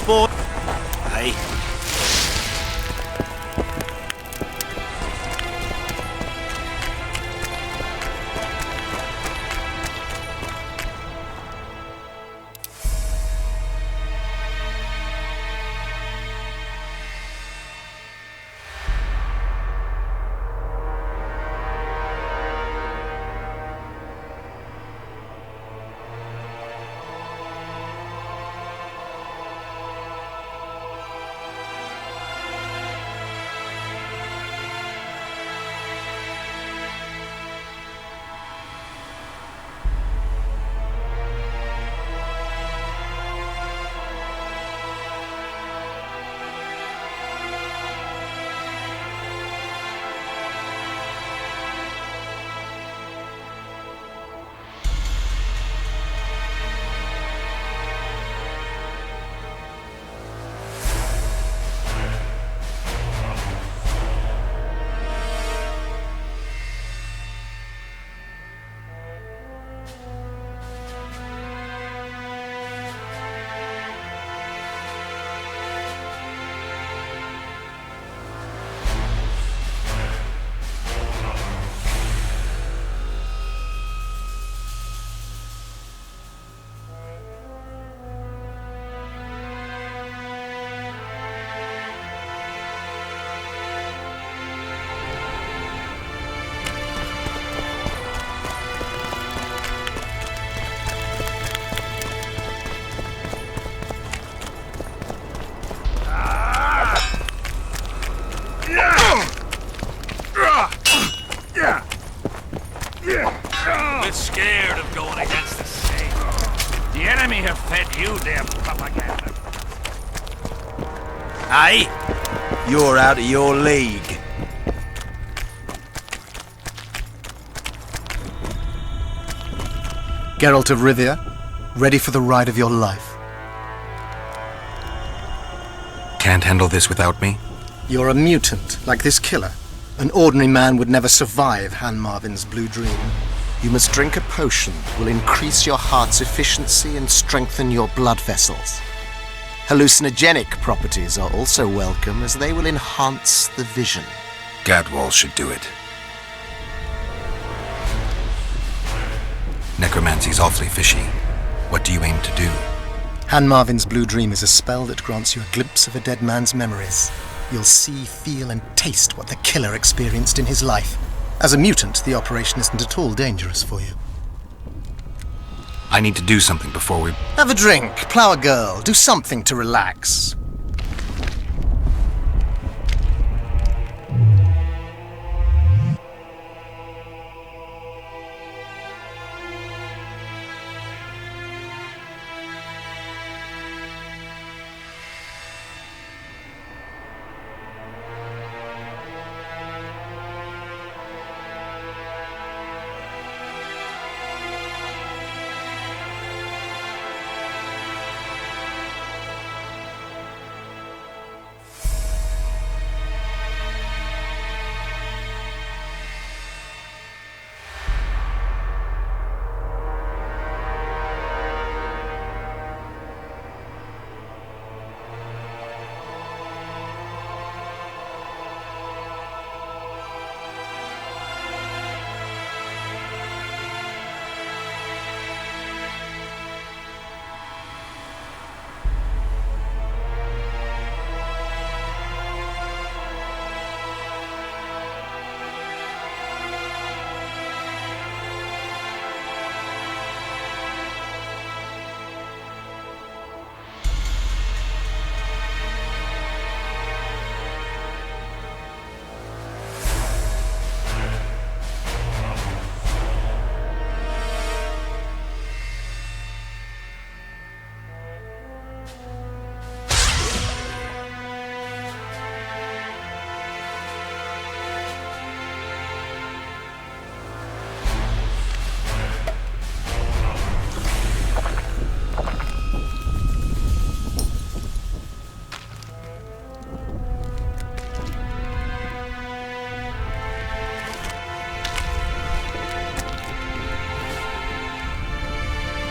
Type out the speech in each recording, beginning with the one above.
boy. Aye. Bit scared of going against the same. The enemy have fed you their propaganda. Aye. You're out of your league. Geralt of Rivia, ready for the ride of your life. Can't handle this without me? You're a mutant, like this killer. An ordinary man would never survive Han Marvin's blue dream. You must drink a potion that will increase your heart's efficiency and strengthen your blood vessels. Hallucinogenic properties are also welcome, as they will enhance the vision. Gadwall should do it. Necromancy's awfully fishy. What do you aim to do? Han Marvin's blue dream is a spell that grants you a glimpse of a dead man's memories. You'll see, feel, and taste what the killer experienced in his life. As a mutant, the operation isn't at all dangerous for you. I need to do something before we... Have a drink, plow a girl, do something to relax.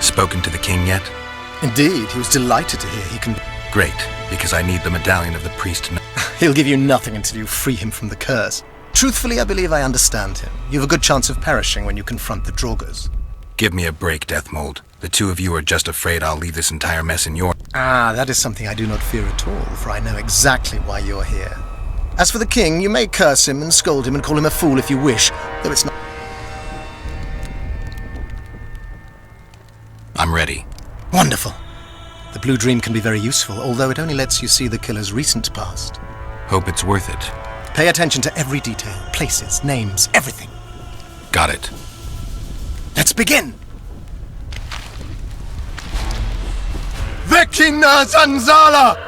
Spoken to the king yet? Indeed, he was delighted to hear he can... Great, because I need the medallion of the priest to know. He'll give you nothing until you free him from the curse. Truthfully, I believe I understand him. You have a good chance of perishing when you confront the Draugrs. Give me a break, Death Mold. The two of you are just afraid I'll leave this entire mess in your... Ah, that is something I do not fear at all, for I know exactly why you're here. As for the king, you may curse him and scold him and call him a fool if you wish, though it's not... I'm ready. Wonderful. The Blue Dream can be very useful, although it only lets you see the killer's recent past. Hope it's worth it. Pay attention to every detail, places, names, everything. Got it. Let's begin! Vecina Zanzala!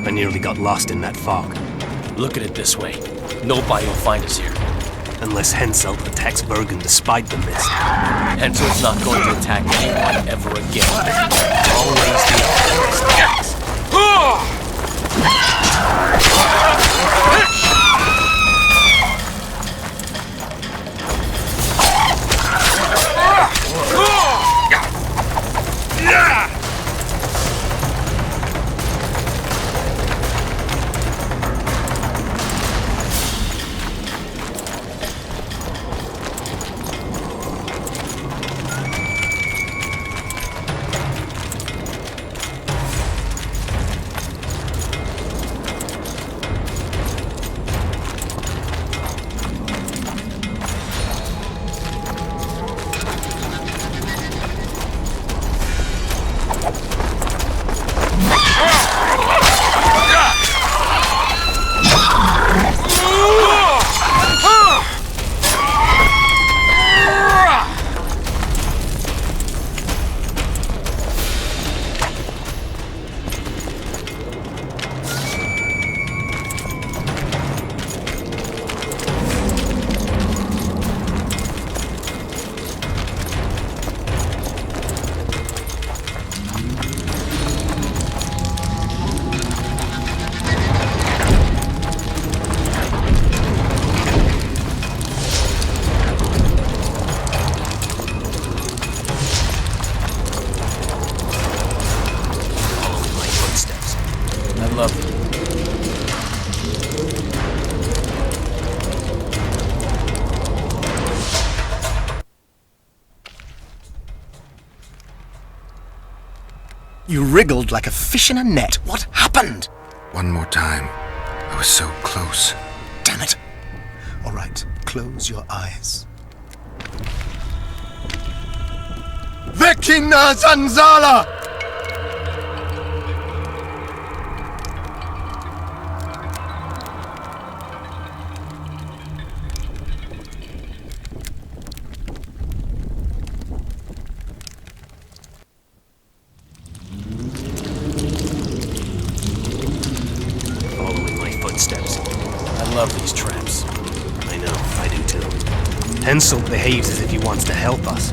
I nearly got lost in that fog. Look at it this way. Nobody will find us here. Unless Henselt attacks Bergen despite the mist. Henselt's not going to attack anyone ever again. Always the optimist. You wriggled like a fish in a net. What happened? One more time. I was so close. Damn it. All right, close your eyes. Vecina Zanzala! I love these traps. I know, I do too. Henselt behaves as if he wants to help us.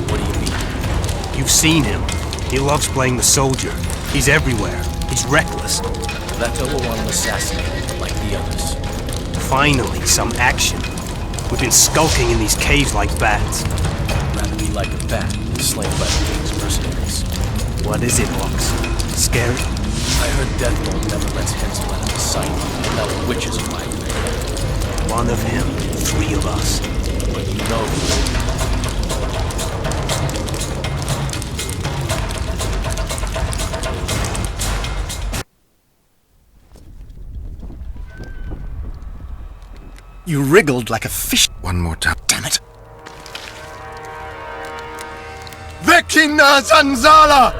What do you mean? You've seen him. He loves playing the soldier. He's everywhere. He's reckless. Leto will want him assassinated, like the others. Finally, some action. We've been skulking in these caves like bats. I'd rather be like a bat than slain by the king's mercenaries. What is it, Ox? Scared? I heard Deathbolt never lets Henselt out of his sight, and now the witches are fighting there. One of him, three of us. But you know who. You wriggled like a fish. One more time. Damn it. Vecina Zanzala!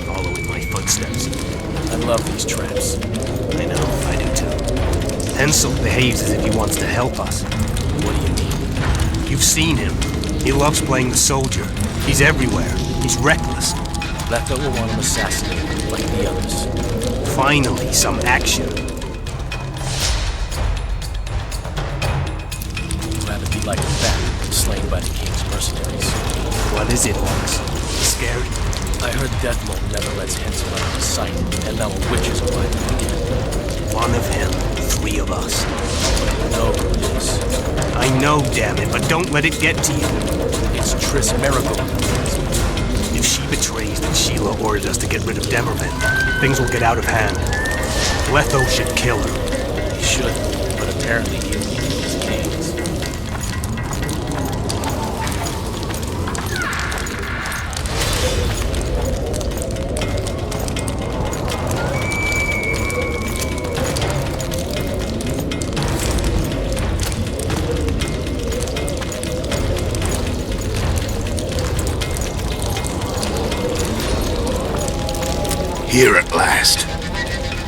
Following my footsteps. I love these traps. I know, I do too. Henselt behaves as if he wants to help us. What do you mean? You've seen him. He loves playing the soldier. He's everywhere. He's reckless. Letho will want him assassinated, like the others. Finally, some action. Rather be like a bat, slain by the king's mercenaries. What is it, Ox? Scared? I heard Deathmold never lets Hensel out of his sight, and now a witch is arriving again. One of him, 3 of us. You know who it is. I know, damn it, but don't let it get to you. It's Triss Miracle. If she betrays that Sheila ordered us to get rid of Demervin, things will get out of hand. Letho should kill her. He should, but apparently he'll need his gains. Here at last.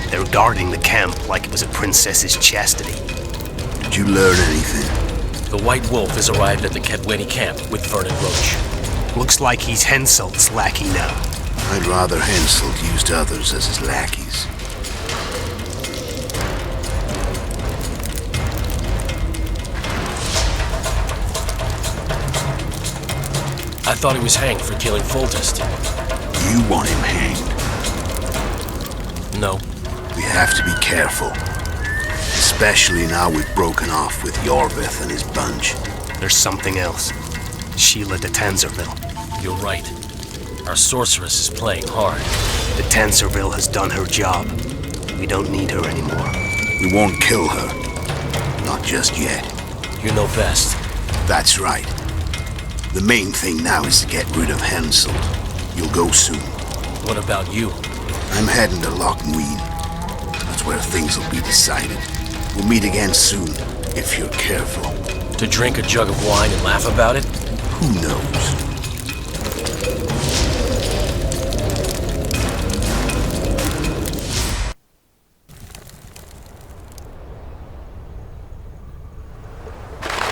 They're guarding the camp like it was a princess's chastity. Did you learn anything? The White Wolf has arrived at the Kedweni camp with Vernon Roach. Looks like he's Henselt's lackey now. I'd rather Henselt used others as his lackeys. I thought he was hanged for killing Foltest. You want him hanged? No. We have to be careful. Especially now we've broken off with Yorvith and his bunch. There's something else. Sheila de Tanzerville. You're right. Our sorceress is playing hard. De Tanzerville has done her job. We don't need her anymore. We won't kill her. Not just yet. You know best. That's right. The main thing now is to get rid of Henselt. You'll go soon. What about you? I'm heading to Loch Muin. That's where things will be decided. We'll meet again soon, if you're careful. To drink a jug of wine and laugh about it? Who knows?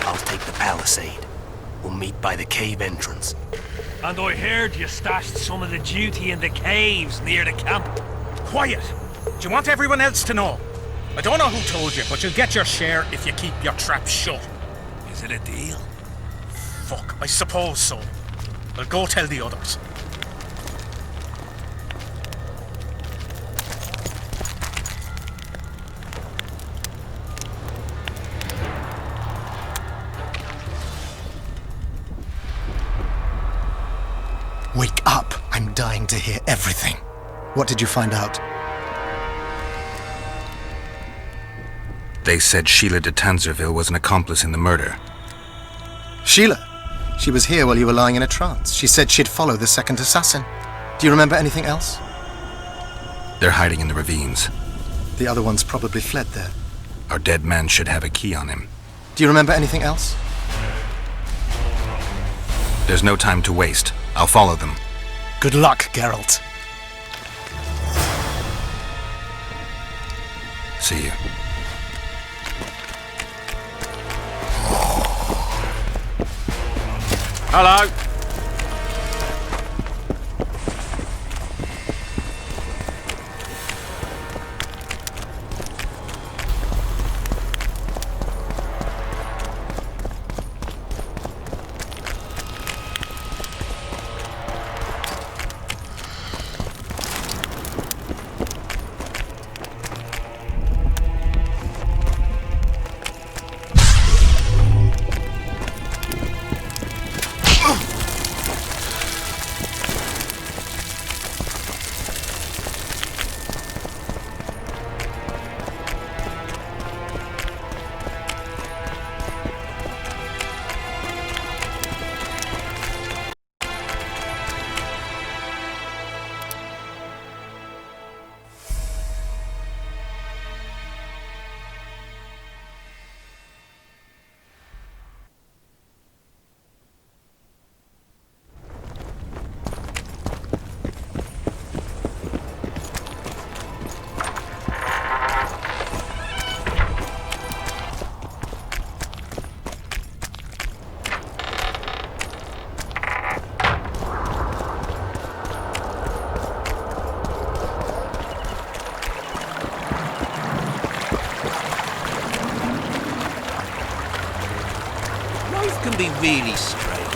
I'll take the palisade. We'll meet by the cave entrance. And I heard you stashed some of the duty in the caves near the camp. Quiet! Do you want everyone else to know? I don't know who told you, but you'll get your share if you keep your trap shut. Is it a deal? Fuck, I suppose so. I'll go tell the others. Wake up! I'm dying to hear everything. What did you find out? They said Sheila de Tanzerville was an accomplice in the murder. Sheila! She was here while you were lying in a trance. She said she'd follow the second assassin. Do you remember anything else? They're hiding in the ravines. The other ones probably fled there. Our dead man should have a key on him. Do you remember anything else? There's no time to waste. I'll follow them. Good luck, Geralt. See you. Hello! Life can be really strange.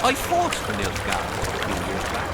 I fought for Nilfgaard a few years back.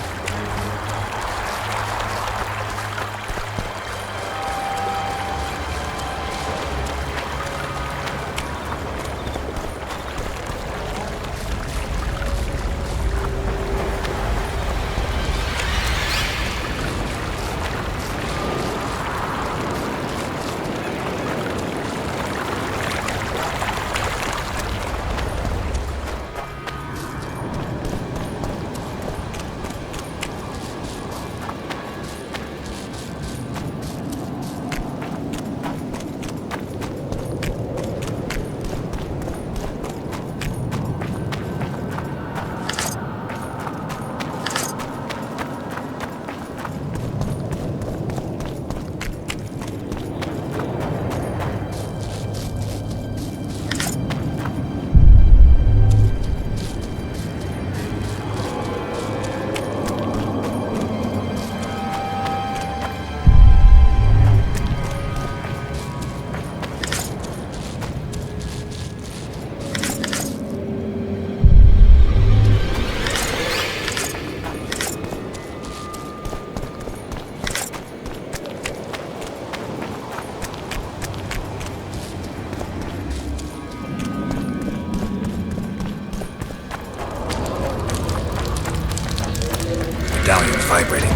Medallion's vibrating.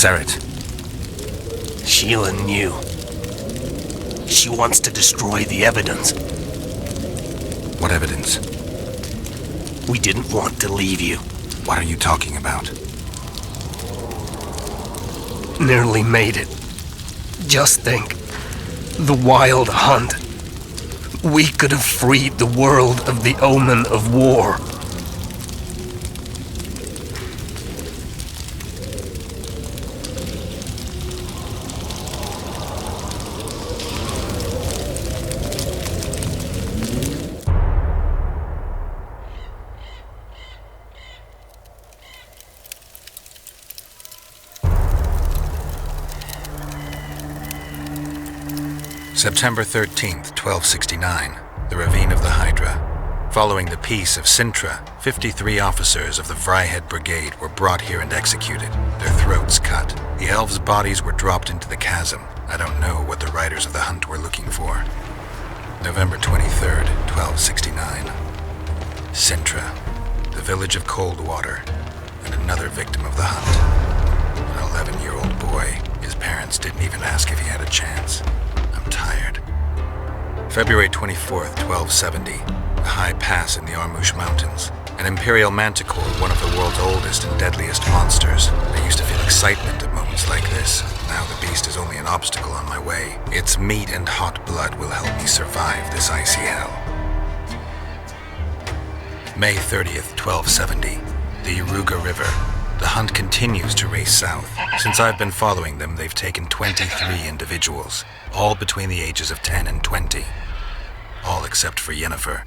Seret. Sheila knew. She wants to destroy the evidence. What evidence? We didn't want to leave you. What are you talking about? Nearly made it. Just think. The Wild Hunt. We could have freed the world of the omen of war. September 13th, 1269, the Ravine of the Hydra. Following the Peace of Sintra, 53 officers of the Vryhead Brigade were brought here and executed, their throats cut. The elves' bodies were dropped into the chasm. I don't know what the riders of the hunt were looking for. November 23rd, 1269. Sintra. the village of Coldwater, and another victim of the hunt. An 11-year-old boy. His parents didn't even ask if he had a chance. I'm tired. February 24th, 1270. A high pass in the Armouche Mountains. An imperial manticore, one of the world's oldest and deadliest monsters. I used to feel excitement at moments like this. Now the beast is only an obstacle on my way. Its meat and hot blood will help me survive this icy hell. May 30th, 1270. The Yaruga River. The hunt continues to race south. Since I've been following them, they've taken 23 individuals, all between the ages of 10 and 20. All except for Yennefer.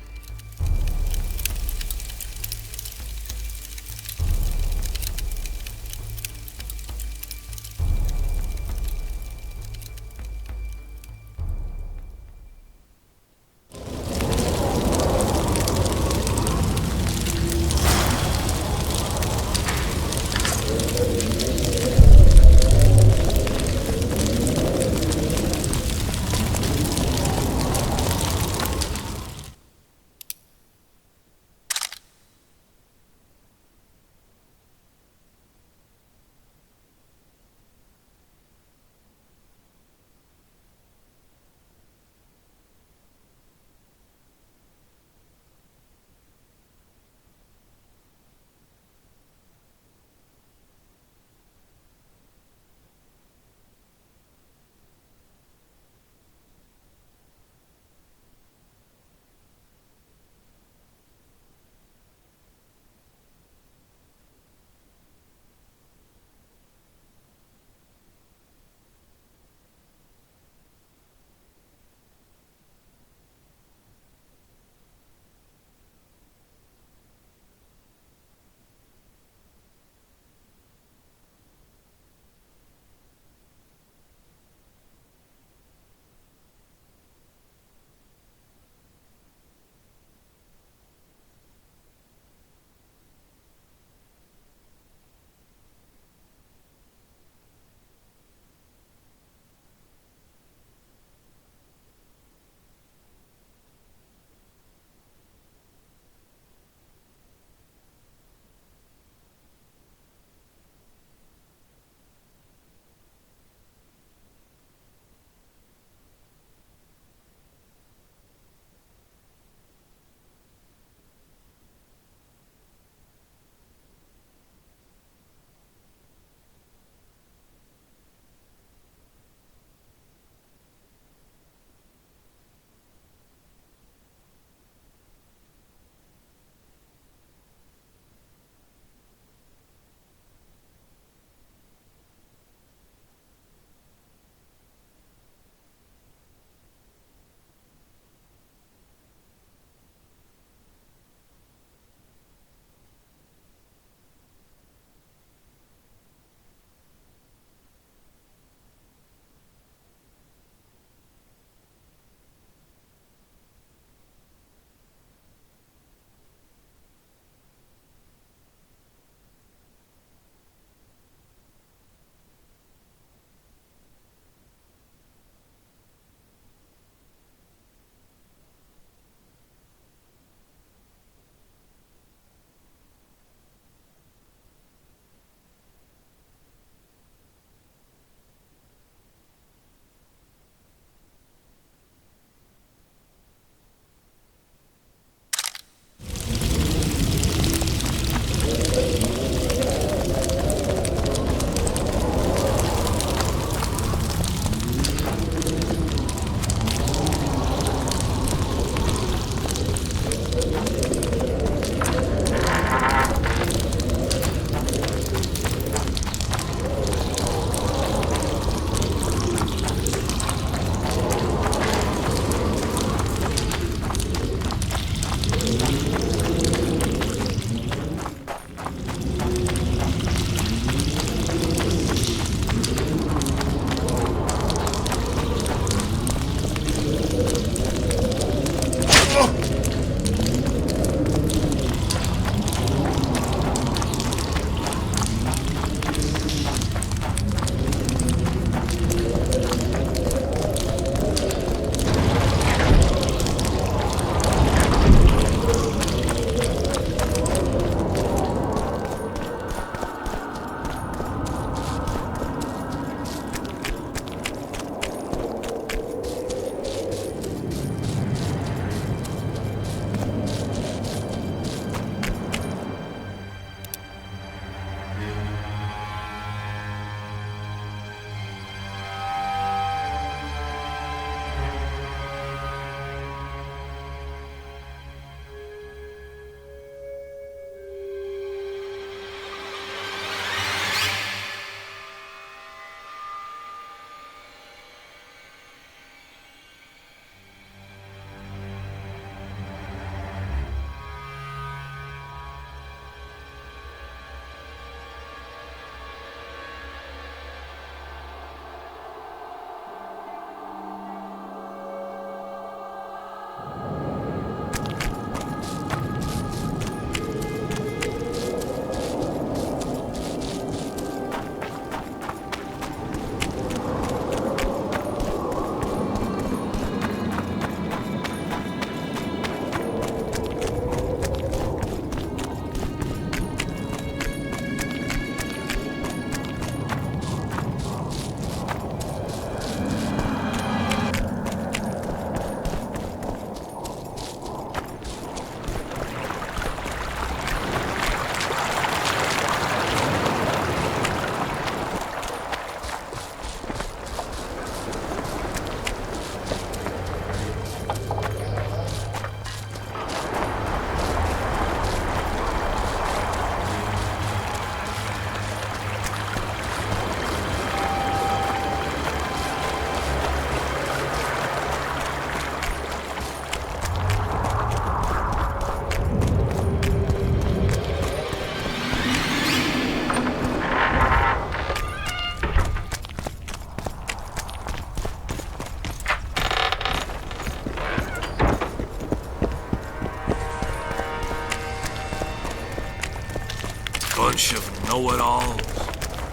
Bunch of know-it-alls.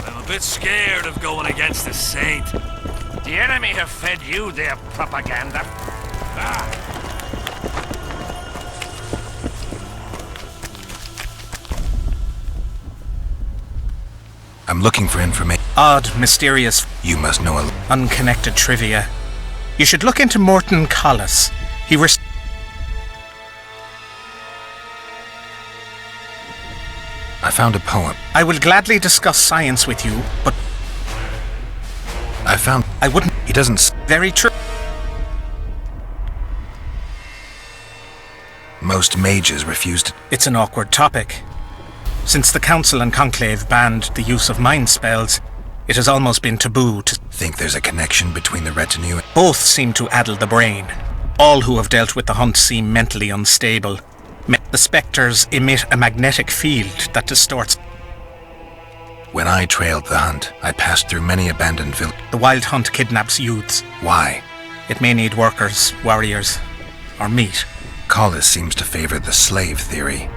I'm a bit scared of going against the Saint. The enemy have fed you their propaganda. Ah. I'm looking for information. Odd, mysterious, You must know a... unconnected trivia. You should look into Morton Collis. He was... I found a poem. I will gladly discuss science with you, but I wouldn't... He doesn't... Very true. Most mages refused... It's an awkward topic. Since the Council and Conclave banned the use of mind spells, it has almost been taboo to... Think there's a connection between the retinue... Both seem to addle the brain. All who have dealt with the hunt seem mentally unstable. The spectres emit a magnetic field that distorts... When I trailed the hunt, I passed through many abandoned villages. The wild hunt kidnaps youths. Why? It may need workers, warriors, or meat. Collis seems to favor the slave theory.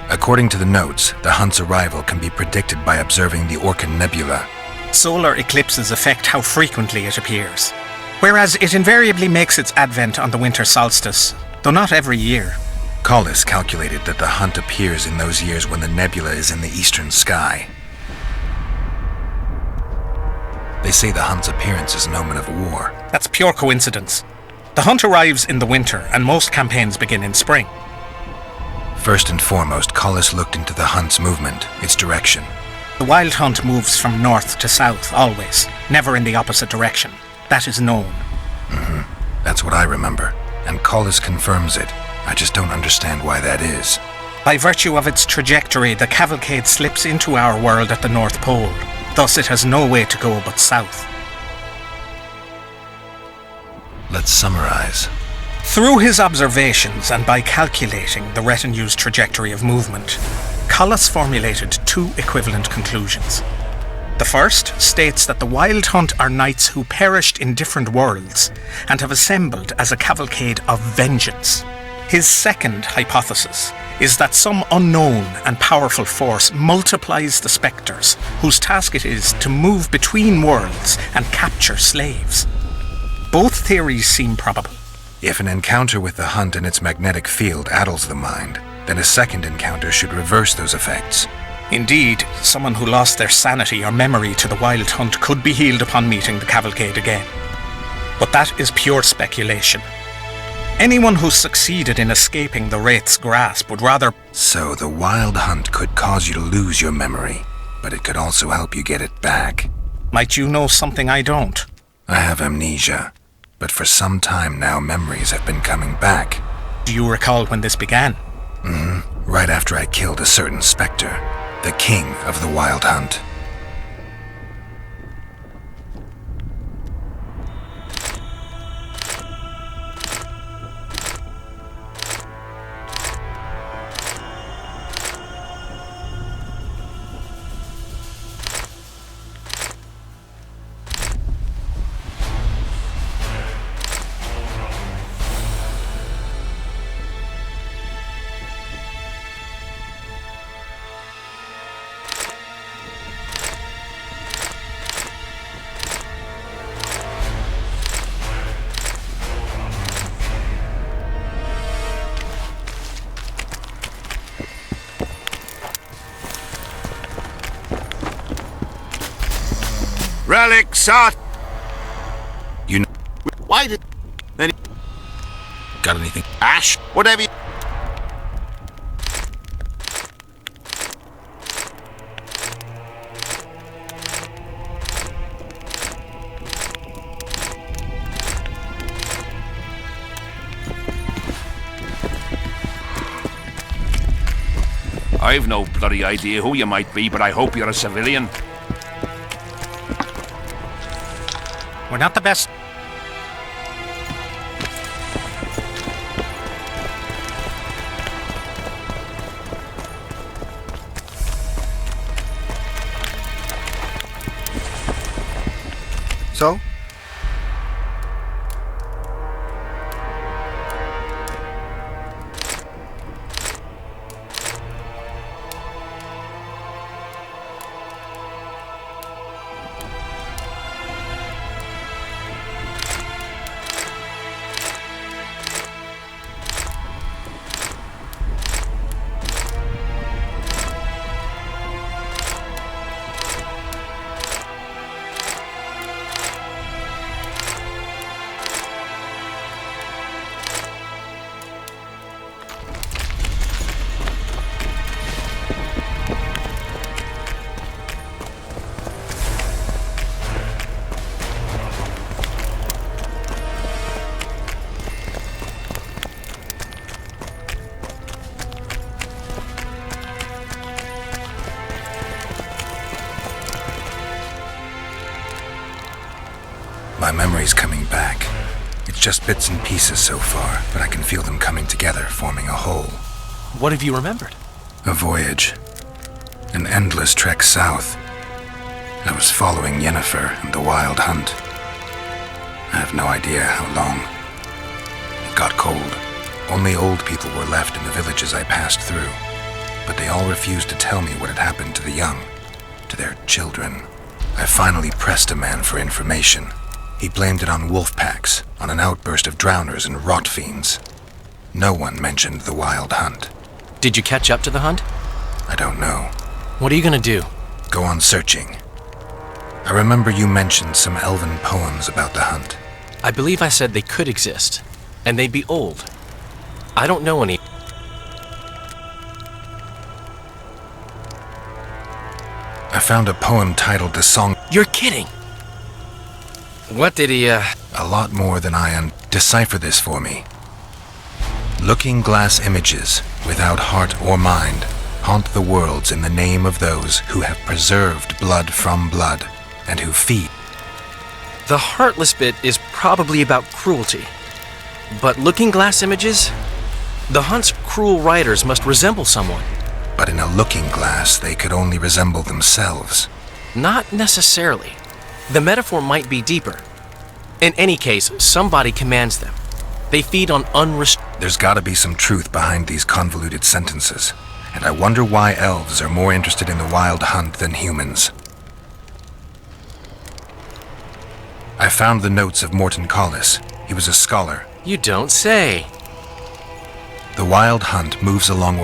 According to the notes, the hunt's arrival can be predicted by observing the Orcan Nebula. Solar eclipses affect how frequently it appears, whereas it invariably makes its advent on the winter solstice, though not every year. Collis calculated that the hunt appears in those years when the nebula is in the eastern sky. They say the hunt's appearance is an omen of war. That's pure coincidence. The hunt arrives in the winter, and most campaigns begin in spring. First and foremost, Collis looked into the hunt's movement, its direction. The wild hunt moves from north to south, always, never in the opposite direction. That is known. That's what I remember, and Collis confirms it. I just don't understand why that is. By virtue of its trajectory, the cavalcade slips into our world at the North Pole. Thus it has no way to go but south. Let's summarize. Through his observations and by calculating the retinue's trajectory of movement, Collis formulated two equivalent conclusions. The first states that the wild hunt are knights who perished in different worlds and have assembled as a cavalcade of vengeance. His second hypothesis is that some unknown and powerful force multiplies the spectres, whose task it is to move between worlds and capture slaves. Both theories seem probable. If an encounter with the hunt and its magnetic field addles the mind, then a second encounter should reverse those effects. Indeed, someone who lost their sanity or memory to the wild hunt could be healed upon meeting the cavalcade again. But that is pure speculation. Anyone who succeeded in escaping the Wraith's grasp would rather... So the wild hunt could cause you to lose your memory, but it could also help you get it back. Might you know something I don't? I have amnesia, but for some time now memories have been coming back. Do you recall when this began? Right after I killed a certain spectre, the king of the wild hunt. Relics are... You know... Why did... Then... Got anything? Ash? Whatever you... I've no bloody idea who you might be, but I hope you're a civilian. We're not the best... So? My memory's coming back. It's just bits and pieces so far, but I can feel them coming together, forming a whole. What have you remembered? A voyage. An endless trek south. I was following Yennefer and the Wild Hunt. I have no idea how long. It got cold. Only old people were left in the villages I passed through, but they all refused to tell me what had happened to the young, to their children. I finally pressed a man for information. He blamed it on wolf packs, on an outburst of drowners and rot fiends. No one mentioned the Wild Hunt. Did you catch up to the hunt? I don't know. What are you gonna do? Go on searching. I remember you mentioned some elven poems about the hunt. I believe I said they could exist, and they'd be old. I don't know any. I found a poem titled The Song. You're kidding! What did he, A lot more than I decipher this for me. Looking glass images, without heart or mind, haunt the worlds in the name of those who have preserved blood from blood, and who feed. The heartless bit is probably about cruelty. But looking glass images? The hunt's cruel riders must resemble someone. But in a looking glass, they could only resemble themselves. Not necessarily. The metaphor might be deeper. In any case, somebody commands them. They feed on There's gotta be some truth behind these convoluted sentences, and I wonder why elves are more interested in the Wild Hunt than humans. I found the notes of Morton Collis. He was a scholar. You don't say. The Wild Hunt moves along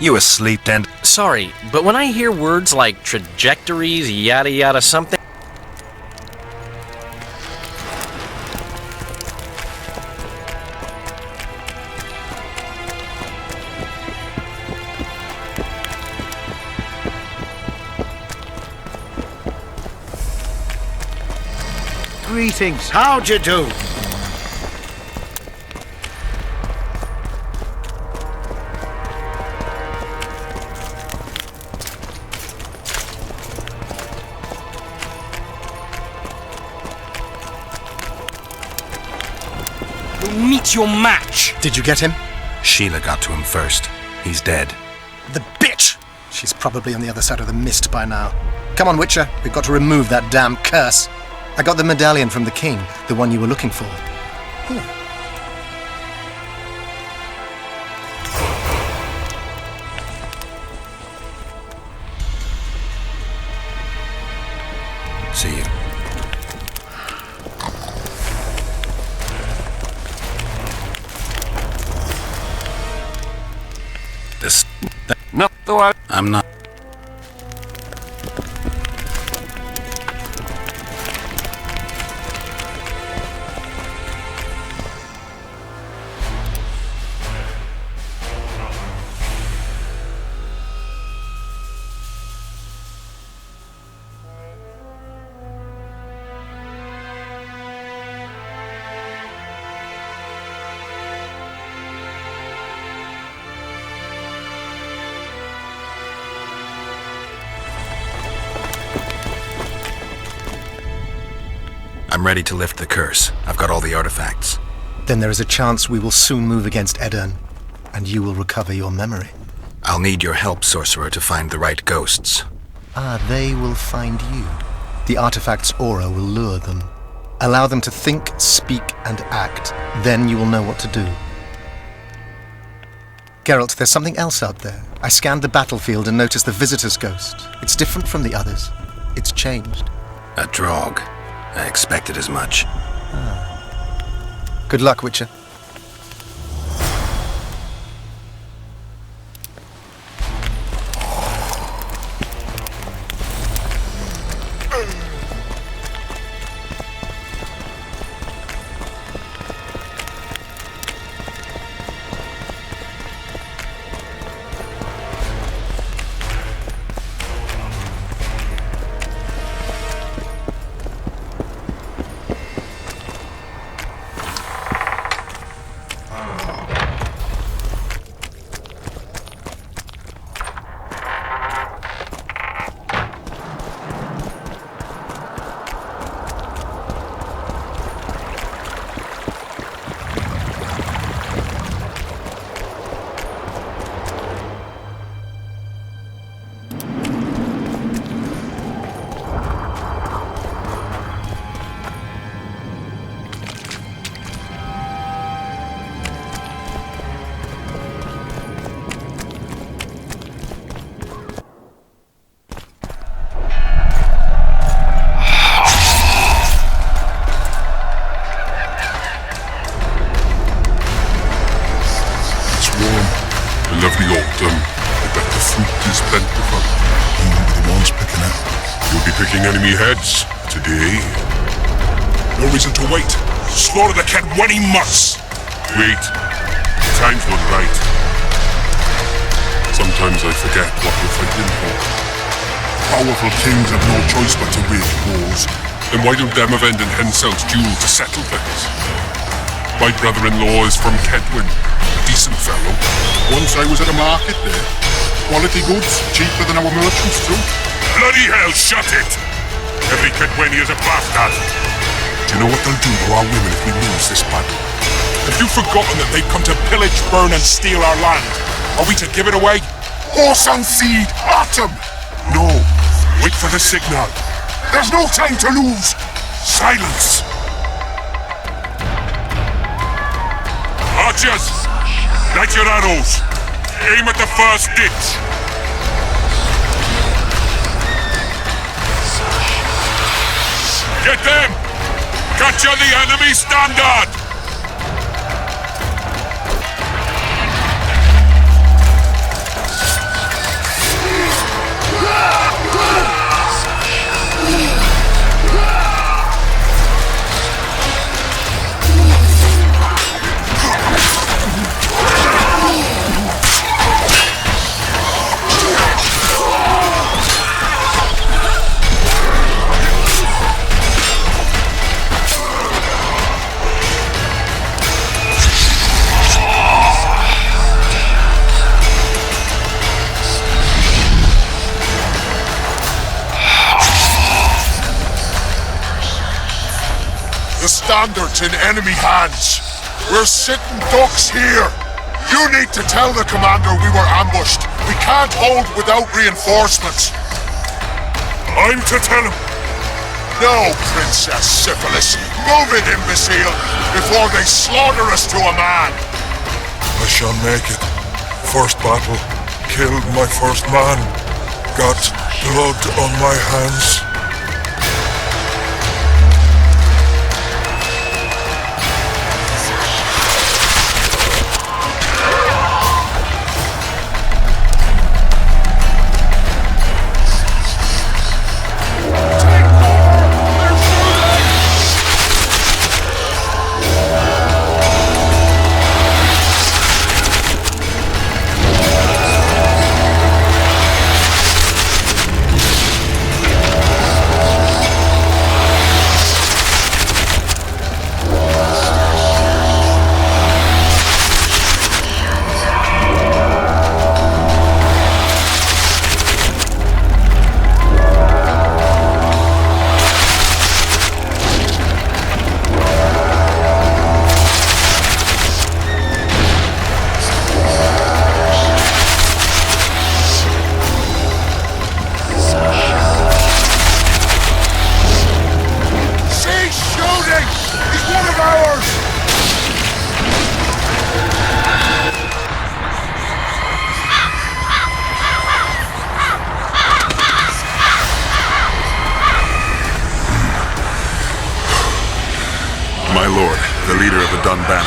You asleep, Dan? Sorry, but when I hear words like trajectories, yada yada something... Greetings, how'd you do? Meet your match! Did you get him? Sheila got to him first. He's dead. The bitch! She's probably on the other side of the mist by now. Come on, Witcher. We've got to remove that damn curse. I got the medallion from the king, the one you were looking for. Here. See you. No, I'm not. I'm ready to lift the curse. I've got all the artifacts. Then there is a chance we will soon move against Edirn, and you will recover your memory. I'll need your help, sorcerer, to find the right ghosts. Ah, they will find you. The artifact's aura will lure them. Allow them to think, speak, and act. Then you will know what to do. Geralt, there's something else out there. I scanned the battlefield and noticed the visitor's ghost. It's different from the others. It's changed. A Draug. I expected as much. Good luck, Witcher. is plentiful. You will be the ones picking out. You'll be picking enemy heads today. No reason to wait. Slaughter the cat when he must. Wait. The time's not right. Sometimes I forget what we're fighting for. Powerful kings have no choice but to wage wars. Then why don't Demavend and Henselt's duel to settle things? My brother-in-law is from Kedwin, a decent fellow. Once I was at a market there. Quality goods, cheaper than our merchants too. Bloody hell, shut it! Every Kedwini is a bastard! Do you know what they'll do to our women if we lose this battle? Have you forgotten that they've come to pillage, burn and steal our land? Are we to give it away? Horse and seed, autumn! No, wait for the signal. There's no time to lose. Silence! Archers! Light your arrows! Aim at the first ditch! Get them! Capture the enemy standard! Standards in enemy hands. We're sitting ducks here. You need to tell the commander we were ambushed. We can't hold without reinforcements. I'm to tell him. No, Princess Syphilis. Move it, imbecile, before they slaughter us to a man. I shall make it. First battle. Killed my first man. Got blood on my hands.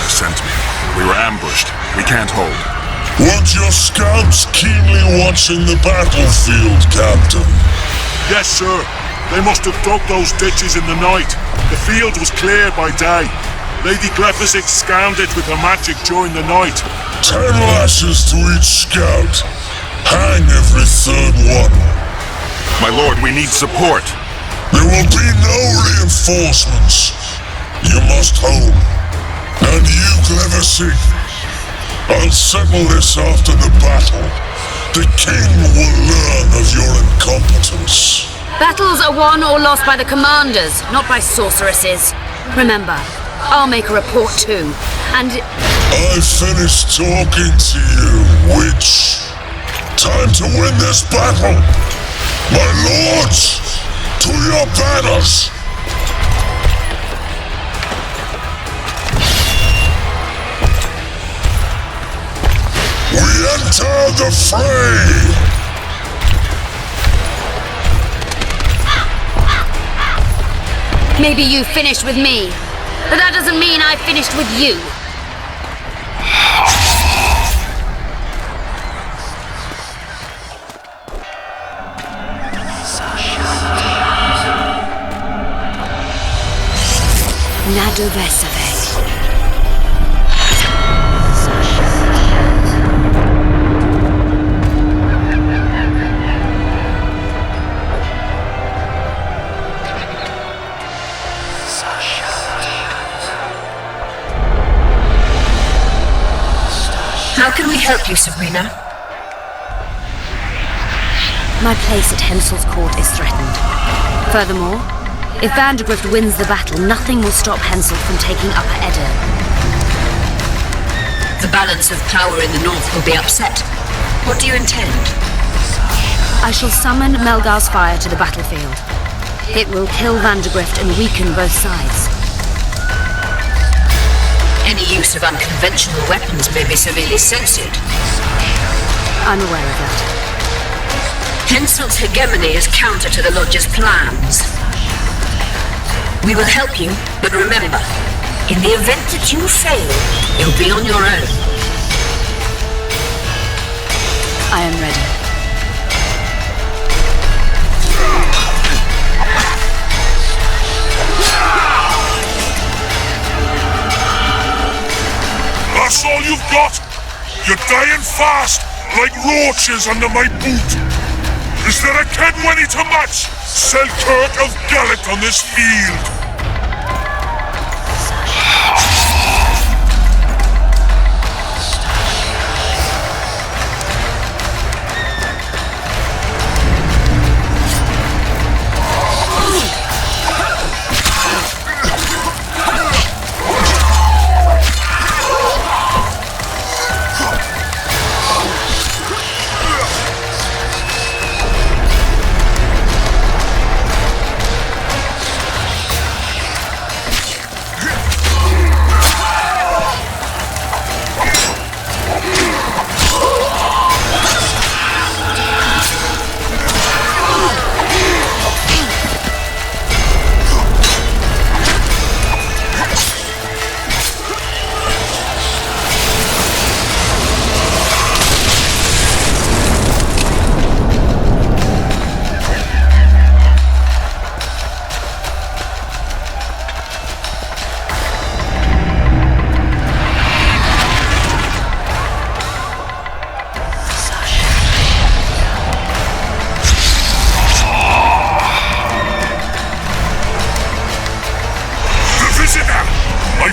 Sent me. We were ambushed. We can't hold. Weren't your scouts keenly watching the battlefield, Captain? Yes, sir. They must have dug those ditches in the night. The field was cleared by day. Lady Glephisic scanned it with her magic during the night. 10 lashes to each scout. Hang every third one. My lord, we need support. There will be no reinforcements. You must hold. And you, Glephisic, I'll settle this after the battle. The king will learn of your incompetence. Battles are won or lost by the commanders, not by sorceresses. Remember, I'll make a report too, and... I finished talking to you, witch. Time to win this battle. My lords, to your banners. We enter the fray! Maybe you finished with me, but that doesn't mean I finished with you. Nadovesave. How can we help you, Sabrina? My place at Hensel's court is threatened. Furthermore, if Vandergrift wins the battle, nothing will stop Hensel from taking Upper Edda. The balance of power in the north will be upset. What do you intend? I shall summon Melgar's fire to the battlefield. It will kill Vandergrift and weaken both sides. Any use of unconventional weapons may be severely censored. I'm aware of that. Hensel's hegemony is counter to the Lodge's plans. We will help you, but remember, in the event that you fail, you'll be on your own. I am ready. That's all you've got? You're dying fast, like roaches under my boot. Is there a Kenwenny to match Selkirk of Gallic on this field?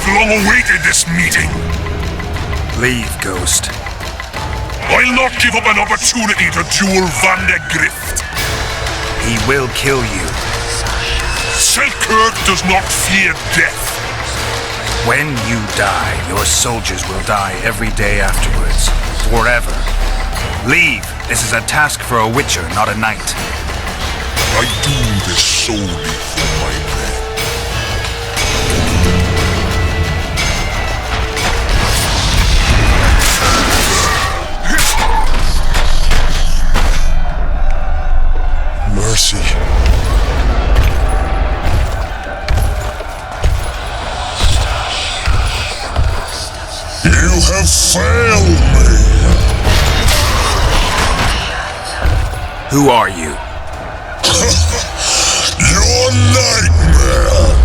Long awaited this meeting. Leave, Ghost. I'll not give up an opportunity to duel Vandergrift. He will kill you. Selkirk does not fear death. When you die, your soldiers will die every day afterwards. Forever. Leave. This is a task for a witcher, not a knight. I do this solely for my men. Mercy. You have failed me. Who are you? Your nightmare.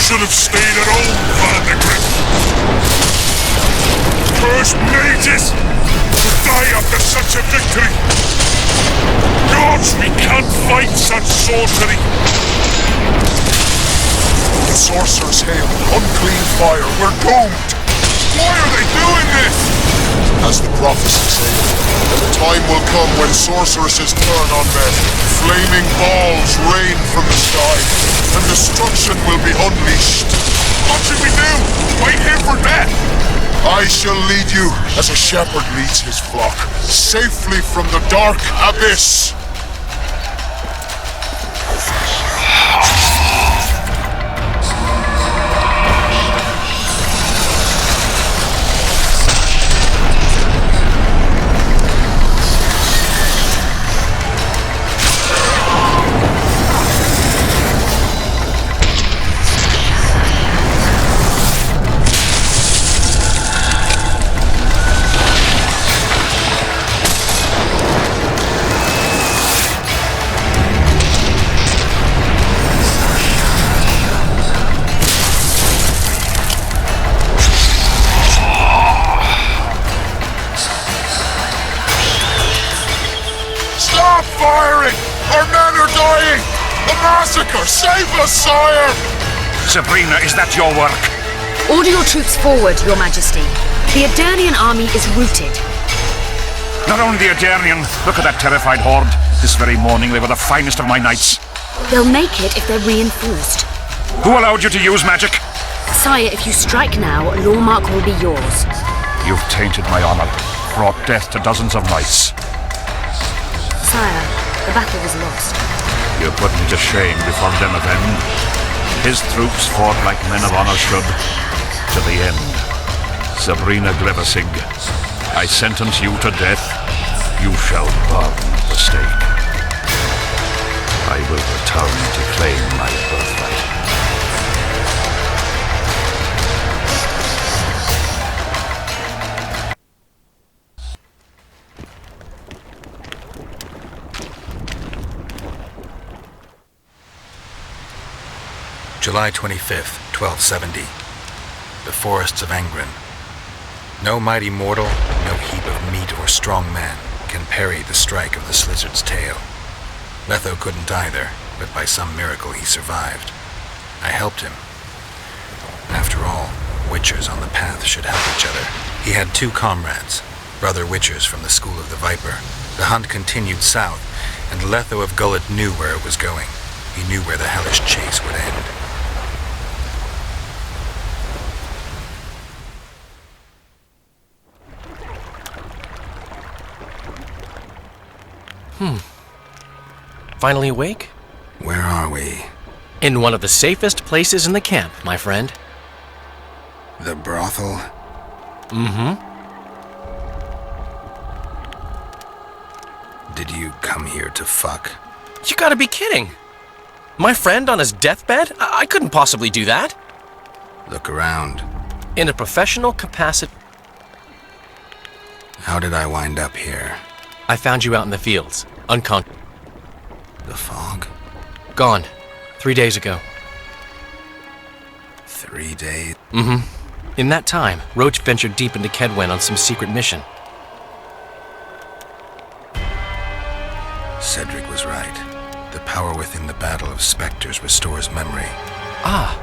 Should have stayed at home, Vandergrift. First mages to die after such a victory. Gods, we can't fight such sorcery. The sorcerers hail unclean fire. We're doomed. Why are they doing this? As the prophecy said, the time will come when sorceresses turn on men. Flaming balls rain from the sky, and destruction will be unleashed. What should we do? Wait here for death? I shall lead you as a shepherd leads his flock, safely from the dark abyss. massacre! Save us, sire! Sabrina, is that your work? Order your troops forward, Your Majesty. The Adernian army is routed. Not only the Adernian, look at that terrified horde. This very morning they were the finest of my knights. They'll make it if they're reinforced. Who allowed you to use magic? Sire, if you strike now, Lawmark will be yours. You've tainted my honor, brought death to dozens of knights. Sire, the battle was lost. You put me to shame before Den of End. His troops fought like men of honor should, to the end. Sabrina Glevasig, I sentence you to death. You shall burn the stake. I will return to claim my birthright. July 25th, 1270. The forests of Angren. No mighty mortal, no heap of meat or strong man can parry the strike of the Slizzard's tail. Letho couldn't either, but by some miracle he survived. I helped him. After all, Witchers on the path should help each other. He had 2 comrades, brother Witchers from the School of the Viper. The hunt continued south, and Letho of Gullet knew where it was going. He knew where the hellish chase would end. Finally awake? Where are we? In one of the safest places in the camp, my friend. The brothel? Mm-hmm. Did you come here to fuck? You gotta be kidding! My friend on his deathbed? I couldn't possibly do that. Look around. In a professional capacity... How did I wind up here? I found you out in the fields, unconscious. The fog? Gone. 3 days ago. 3 days? Mm-hmm. In that time, Roach ventured deep into Kedwen on some secret mission. Cedric was right. The power within the Battle of Spectres restores memory. Ah.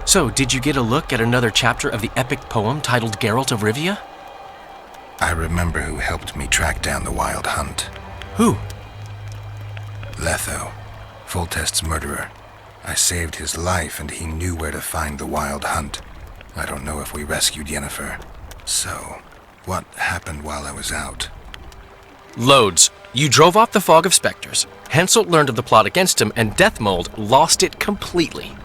So, did you get a look at another chapter of the epic poem titled Geralt of Rivia? I remember who helped me track down the Wild Hunt. Who? Letho, Foltest's murderer. I saved his life and he knew where to find the Wild Hunt. I don't know if we rescued Yennefer. So, what happened while I was out? Loads. You drove off the Fog of Spectres. Henselt learned of the plot against him, and Deathmold lost it completely.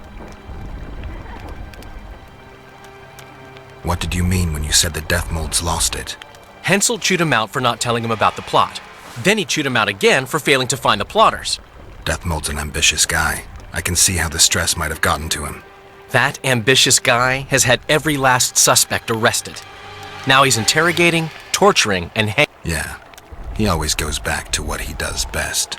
What did you mean when you said the Deathmold's lost it? Henselt chewed him out for not telling him about the plot. Then he chewed him out again for failing to find the plotters. Deathmold's an ambitious guy. I can see how the stress might have gotten to him. That ambitious guy has had every last suspect arrested. Now he's interrogating, torturing, and Yeah, he always goes back to what he does best.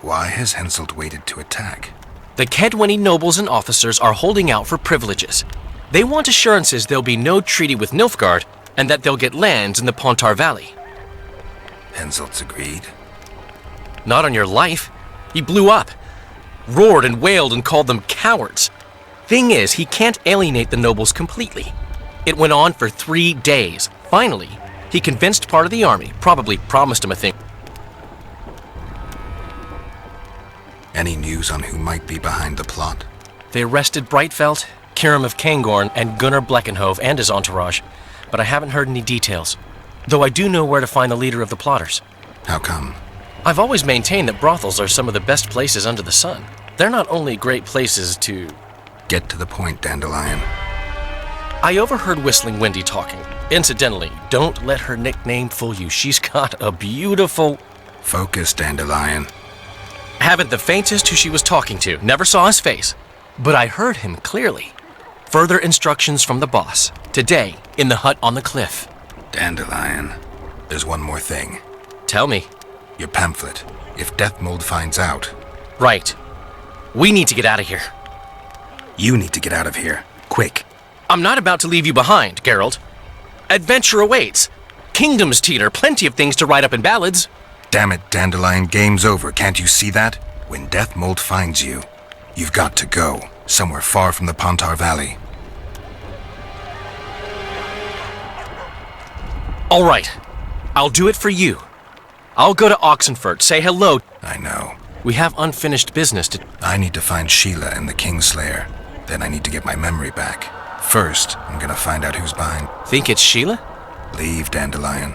Why has Henselt waited to attack? The Kedweni nobles and officers are holding out for privileges. They want assurances there'll be no treaty with Nilfgaard, and that they'll get lands in the Pontar Valley. Henselt's agreed? Not on your life. He blew up. Roared and wailed and called them cowards. Thing is, he can't alienate the nobles completely. It went on for 3 days. Finally, he convinced part of the army, probably promised him a thing. Any news on who might be behind the plot? They arrested Breitfeld, Kirim of Kangorn, and Gunnar Bleckenhove and his entourage, but I haven't heard any details. Though I do know where to find the leader of the plotters. How come? I've always maintained that brothels are some of the best places under the sun. They're not only great places to... Get to the point, Dandelion. I overheard Whistling Wendy talking. Incidentally, don't let her nickname fool you. She's got a beautiful... Focus, Dandelion. Haven't the faintest who she was talking to. Never saw his face. But I heard him clearly. Further instructions from the boss. Today, in the hut on the cliff. Dandelion, there's one more thing. Tell me. Your pamphlet. If Deathmold finds out... Right. We need to get out of here. You need to get out of here. Quick. I'm not about to leave you behind, Geralt. Adventure awaits. Kingdoms teeter, plenty of things to write up in ballads. Damn it, Dandelion, game's over. Can't you see that? When Death Mold finds you, you've got to go, somewhere far from the Pontar Valley. All right. I'll do it for you. I'll go to Oxenfurt, say hello. I know. We have unfinished business to... I need to find Sheila and the Kingslayer. Then I need to get my memory back. First, I'm gonna find out who's behind. Think it's Sheila? Leave, Dandelion.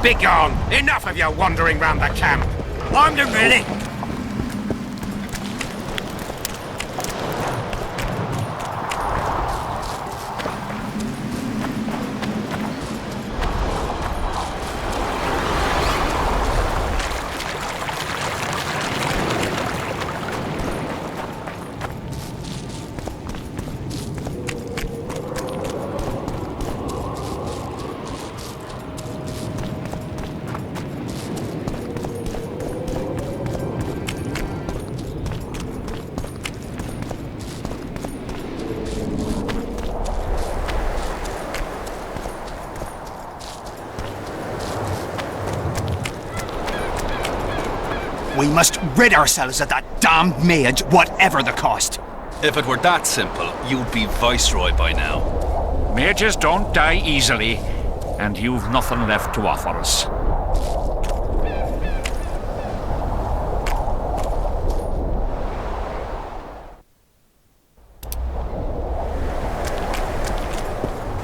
Begone! Enough of your wandering round the camp! Armed and ready! We must rid ourselves of that damned mage, whatever the cost. If it were that simple, you'd be Viceroy by now. Mages don't die easily, and you've nothing left to offer us.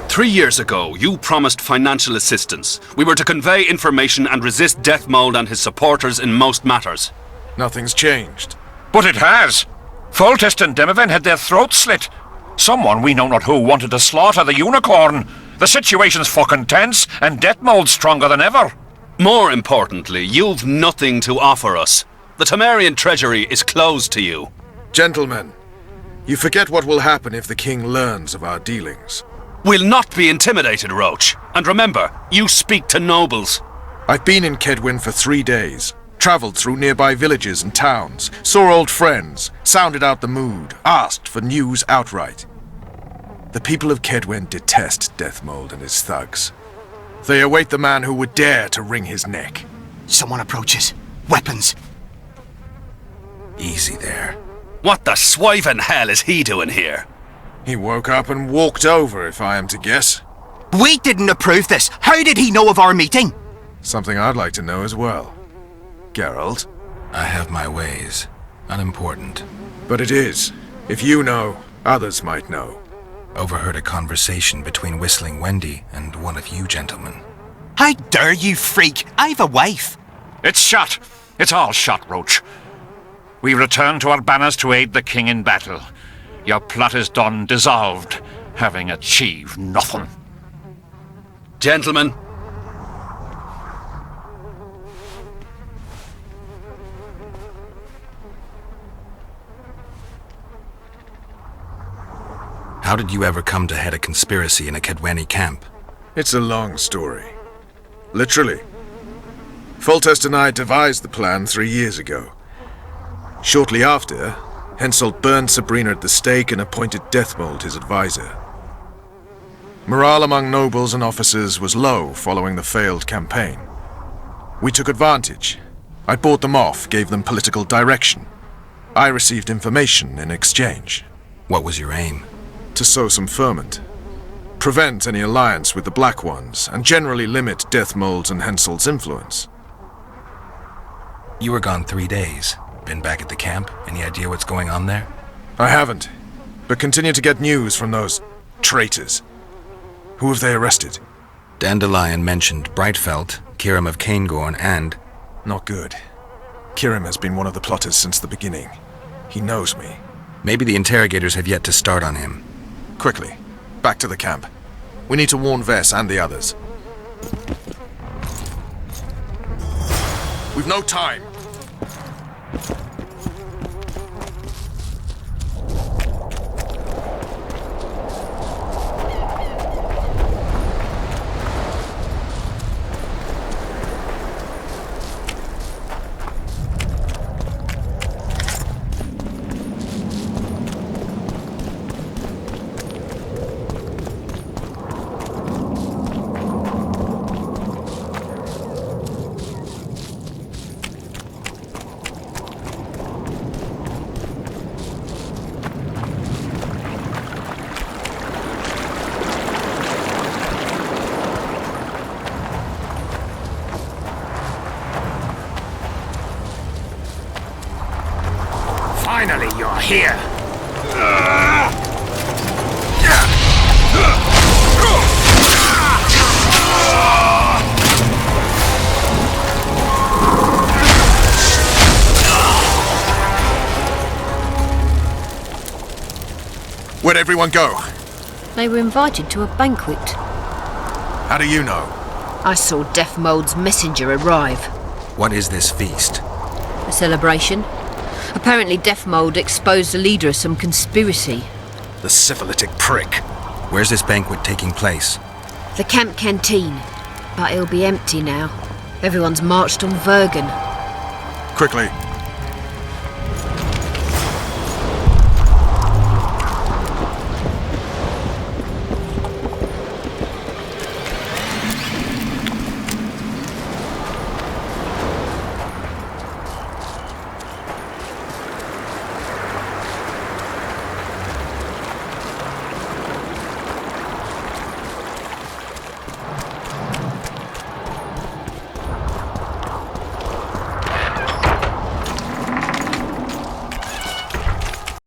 Three years ago, you promised financial assistance. We were to convey information and resist Death Mold and his supporters in most matters. Nothing's changed. But it has. Foltest and Demiven had their throats slit. Someone, we know not who, wanted to slaughter the unicorn. The situation's fucking tense, and Death Mold's stronger than ever. More importantly, you've nothing to offer us. The Temerian treasury is closed to you. Gentlemen, you forget what will happen if the king learns of our dealings. We'll not be intimidated, Roach. And remember, you speak to nobles. I've been in Kedwin for 3 days. Travelled through nearby villages and towns, saw old friends, sounded out the mood, asked for news outright. The people of Kedwin detest Death Mold and his thugs. They await the man who would dare to wring his neck. Someone approaches. Weapons. Easy there. What the swiven hell is he doing here? He woke up and walked over, if I am to guess. We didn't approve this. How did he know of our meeting? Something I'd like to know as well. Geralt? I have my ways. Unimportant. But it is. If you know, others might know. Overheard a conversation between Whistling Wendy and one of you gentlemen. How dare you, freak? I've a wife. It's shot. It's all shot, Roach. We return to our banners to aid the king in battle. Your plot is done, dissolved, having achieved nothing. Gentlemen. How did you ever come to head a conspiracy in a Kedweni camp? It's a long story. Literally. Foltest and I devised the plan 3 years ago. Shortly after, Henselt burned Sabrina at the stake and appointed Deathmold his advisor. Morale among nobles and officers was low following the failed campaign. We took advantage. I bought them off, gave them political direction. I received information in exchange. What was your aim? To sow some ferment. Prevent any alliance with the Black Ones, and generally limit Deathmold's and Henselt's influence. You were gone 3 days. Been back at the camp? Any idea what's going on there? I haven't, but continue to get news from those traitors. Who have they arrested? Dandelion mentioned Brightfelt, Kirim of Caingorn, and... Not good. Kirim has been one of the plotters since the beginning. He knows me. Maybe the interrogators have yet to start on him. Quickly, back to the camp. We need to warn Vess and the others. We've no time. Finally, you're here! Where'd everyone go? They were invited to a banquet. How do you know? I saw Deathmold's messenger arrive. What is this feast? A celebration. Apparently Deathmold exposed the leader of some conspiracy. The syphilitic prick. Where's this banquet taking place? The camp canteen. But it'll be empty now. Everyone's marched on Vergen. Quickly,